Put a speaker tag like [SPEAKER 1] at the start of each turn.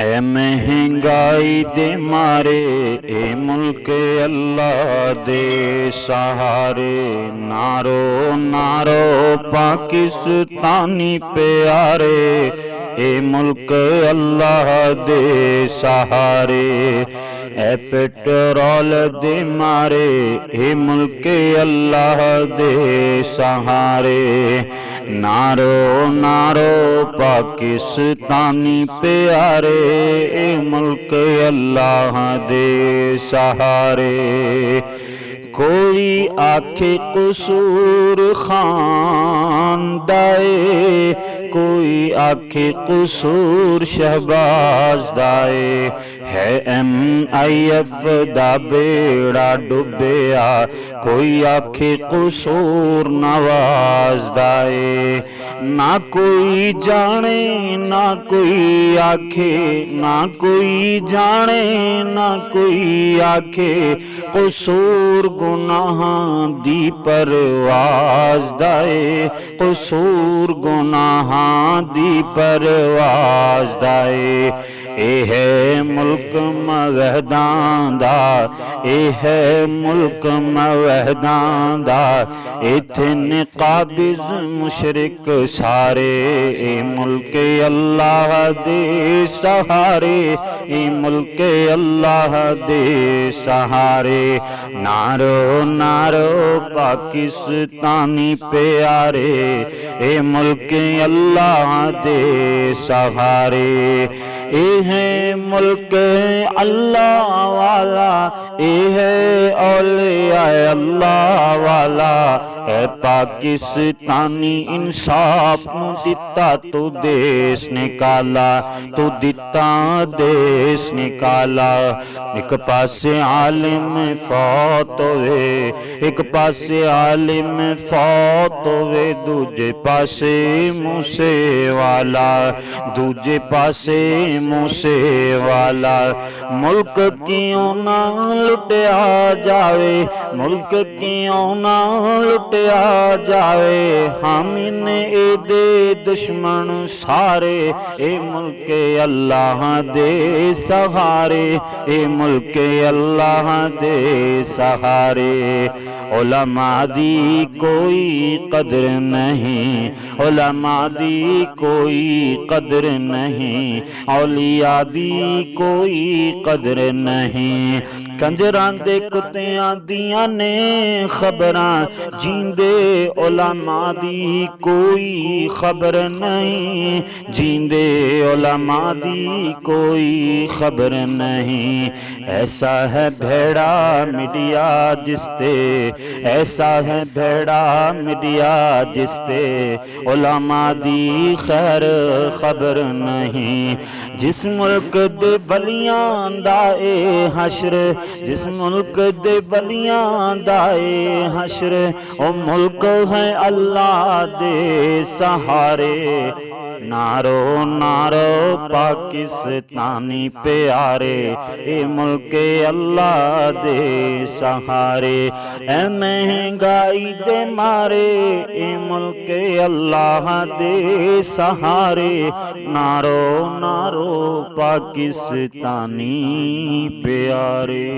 [SPEAKER 1] ए महंगाई दे मारे ए मुल्क अल्लाह दे सहारे, नारो नारो पाकिस्तानी प्यारे, ए मुल्क अल्लाह दे सहारे। ए पेट्रोल दे मारे ए मुल्क अल्लाह दे सहारे, नारो नारो पाकिस्तानी प्यारे, ए मुल्क अल्लाह दे सहारे। कोई आखे कसूर खान दाए, कोई आखे कसूर शहबाज दाए, है MIF दा बेड़ा डुबया, कोई आखे कसूर नवाज दाए। ना कोई जाने ना कोई आखे, ना कोई जाने ना कोई आखे, कसूर गुनाहां दी परवाज दाए, कसूर गुनाहां दी परवाज दाए। ए है मुल्क मवहदां दा, ए है मुल्क मवहदां दा, इत्थे ने काबिज मुशरिक सारे, ए मुल्क अल्लाह दे सहारे, ए मुल्क अल्लाह दे सहारे। नारो नारो पाकिस्तानी प्यारे, ए मुल्क अल्लाह दे सहारे। ए है मुल्क अल्लाह वाला, ए है औलिया अल्लाह वाला, ए पाकिस्तानी इंसाफ नू दिता तू देश निकाला, तू दिता देश निकाला। एक पासे आलिम फौत होवे, एक पासे आलिम फौत होवे, दूजे पासे मूसे वाला, दूजे पासे मूसे वाला। मुल्क क्यों ना लुटिया जावे, मुल्क क्यों ना लुटिया जावे, हामी ने एदे दुश्मन सारे, ए मुल्क अल्लाह दे सहारे, ए मुल्क अल्लाह दे सहारे। उलमा दी कोई कदर नहीं, उलमा दी कोई कदर नहीं, औलिया दी कोई कदर नहीं। कंजरां दे कुत्तियां दियां ने खबरां, जींदे उलमा दी कोई खबर नहीं, जींदे उलमा दी कोई खबर नहीं। ऐसा है भेड़ा मीडिया जिसते, ऐसा है भेड़ा मीडिया जिसते, उलमा दी खैर खबर नहीं। जिस मुल्क दे बलियां दा ए हशर, जिस मुल्क दे बलियां दा ए हशर, ओ मुल्क है अल्लाह दे सहारे। नारो नारो पाकिस्तानी प्यारे, ए मुल्क अल्लाह दे सहारे। ए महंगाई दे मारे ए मुल्क अल्लाह दे सहारे, नारो नारो पाकिस्तानी प्यारे।